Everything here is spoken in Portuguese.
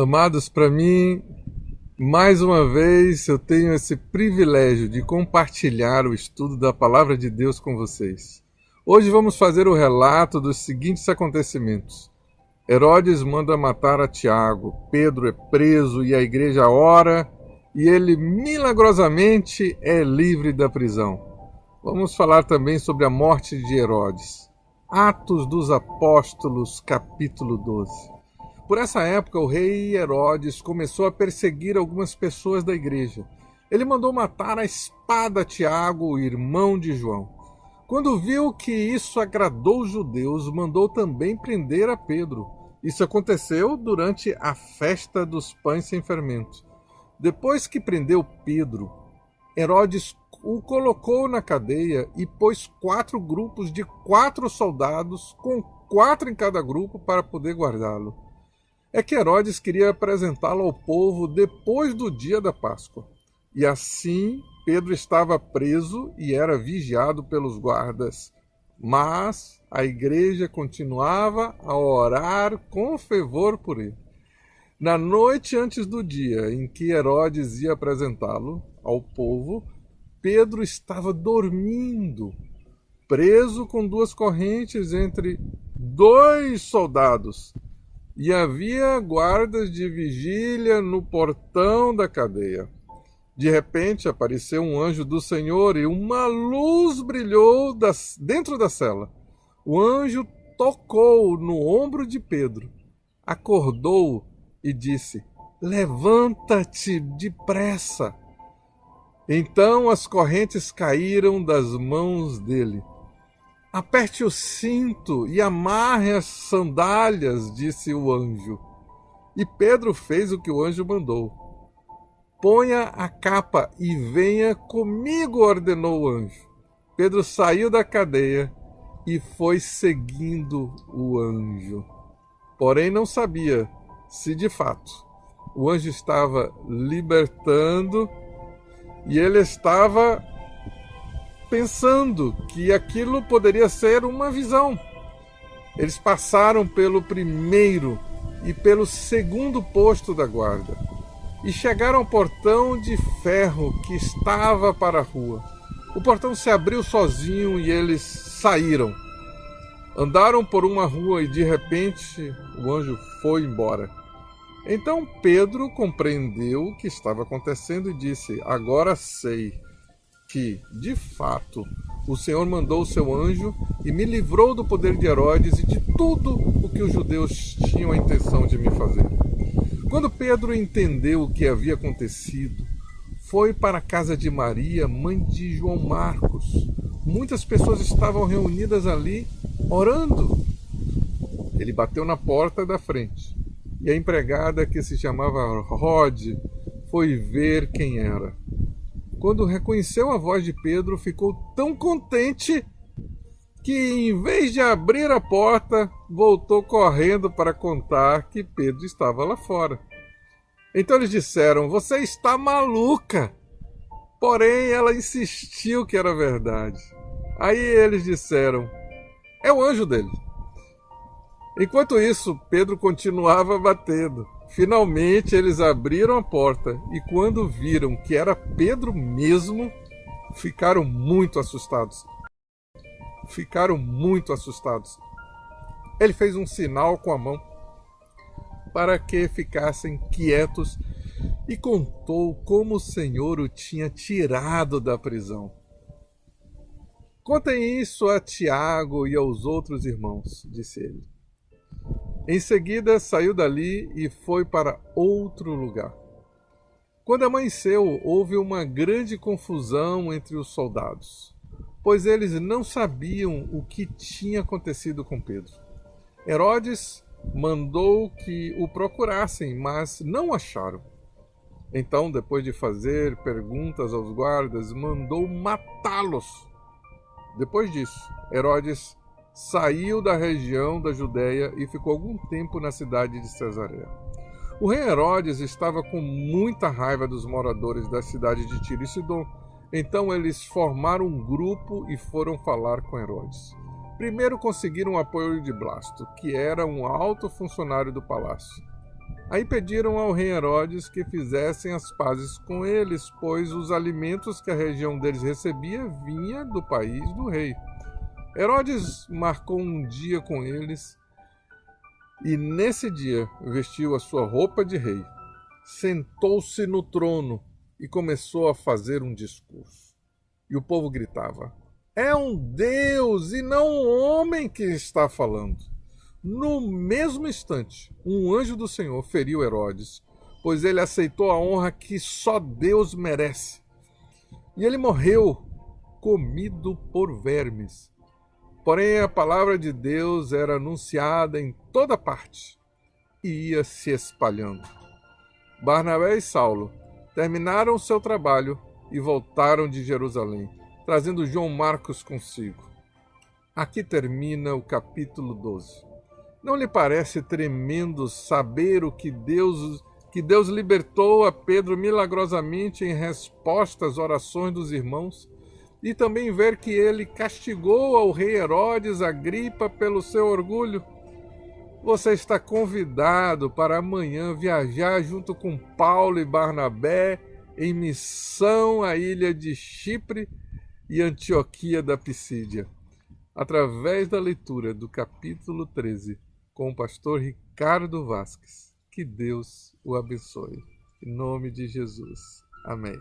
Amados, para mim, mais uma vez eu tenho esse privilégio de compartilhar o estudo da Palavra de Deus com vocês. Hoje vamos fazer o relato dos seguintes acontecimentos. Herodes manda matar a Tiago, Pedro é preso e a igreja ora, e ele milagrosamente é livre da prisão. Vamos falar também sobre a morte de Herodes. Atos dos Apóstolos, capítulo 12. Por essa época, o rei Herodes começou a perseguir algumas pessoas da igreja. Ele mandou matar a espada Tiago, o irmão de João. Quando viu que isso agradou os judeus, mandou também prender a Pedro. Isso aconteceu durante a festa dos pães sem fermento. Depois que prendeu Pedro, Herodes o colocou na cadeia e pôs 4 grupos de 4 soldados, com 4 em cada grupo, para poder guardá-lo. É que Herodes queria apresentá-lo ao povo depois do dia da Páscoa. E assim Pedro estava preso e era vigiado pelos guardas. Mas a igreja continuava a orar com fervor por ele. Na noite antes do dia em que Herodes ia apresentá-lo ao povo, Pedro estava dormindo, preso com 2 correntes entre 2 soldados. E havia guardas de vigília no portão da cadeia. De repente apareceu um anjo do Senhor e uma luz brilhou dentro da cela. O anjo tocou no ombro de Pedro, acordou-o e disse: "Levanta-te depressa." Então as correntes caíram das mãos dele. "Aperte o cinto e amarre as sandálias", disse o anjo. E Pedro fez o que o anjo mandou. "Ponha a capa e venha comigo", ordenou o anjo. Pedro saiu da cadeia e foi seguindo o anjo. Porém não sabia se de fato o anjo estava libertando e ele estava pensando que aquilo poderia ser uma visão. Eles passaram pelo primeiro e pelo segundo posto da guarda e chegaram ao portão de ferro que estava para a rua. O portão se abriu sozinho e eles saíram. Andaram por uma rua e de repente o anjo foi embora. Então Pedro compreendeu o que estava acontecendo e disse: "Agora sei que, de fato, o Senhor mandou o seu anjo e me livrou do poder de Herodes e de tudo o que os judeus tinham a intenção de me fazer." Quando Pedro entendeu o que havia acontecido, foi para a casa de Maria, mãe de João Marcos. Muitas pessoas estavam reunidas ali, orando. Ele bateu na porta da frente e a empregada, que se chamava Rode, foi ver quem era. Quando reconheceu a voz de Pedro, ficou tão contente que, em vez de abrir a porta, voltou correndo para contar que Pedro estava lá fora. Então eles disseram: "Você está maluca!" Porém, ela insistiu que era verdade. Aí eles disseram: "É o anjo dele." Enquanto isso, Pedro continuava batendo. Finalmente eles abriram a porta e, quando viram que era Pedro mesmo, ficaram muito assustados. Ele fez um sinal com a mão para que ficassem quietos e contou como o Senhor o tinha tirado da prisão. "Contem isso a Tiago e aos outros irmãos", disse ele. Em seguida, saiu dali e foi para outro lugar. Quando amanheceu, houve uma grande confusão entre os soldados, pois eles não sabiam o que tinha acontecido com Pedro. Herodes mandou que o procurassem, mas não o acharam. Então, depois de fazer perguntas aos guardas, mandou matá-los. Depois disso, Herodes saiu da região da Judéia e ficou algum tempo na cidade de Cesareia. O rei Herodes estava com muita raiva dos moradores da cidade de Tiro e Sidom. Então eles formaram um grupo e foram falar com Herodes. Primeiro conseguiram o apoio de Blasto, que era um alto funcionário do palácio. Aí pediram ao rei Herodes que fizessem as pazes com eles, pois os alimentos que a região deles recebia vinha do país do rei. Herodes marcou um dia com eles e nesse dia vestiu a sua roupa de rei, sentou-se no trono e começou a fazer um discurso. E o povo gritava: "É um Deus e não um homem que está falando." No mesmo instante, um anjo do Senhor feriu Herodes, pois ele aceitou a honra que só Deus merece. E ele morreu, comido por vermes. Porém, a palavra de Deus era anunciada em toda parte e ia se espalhando. Barnabé e Saulo terminaram seu trabalho e voltaram de Jerusalém, trazendo João Marcos consigo. Aqui termina o capítulo 12. Não lhe parece tremendo saber o que Deus libertou a Pedro milagrosamente em resposta às orações dos irmãos? E também ver que ele castigou ao rei Herodes Agripa pelo seu orgulho? Você está convidado para amanhã viajar junto com Paulo e Barnabé em missão à ilha de Chipre e Antioquia da Pisídia, através da leitura do capítulo 13, com o pastor Ricardo Vasques. Que Deus o abençoe. Em nome de Jesus. Amém.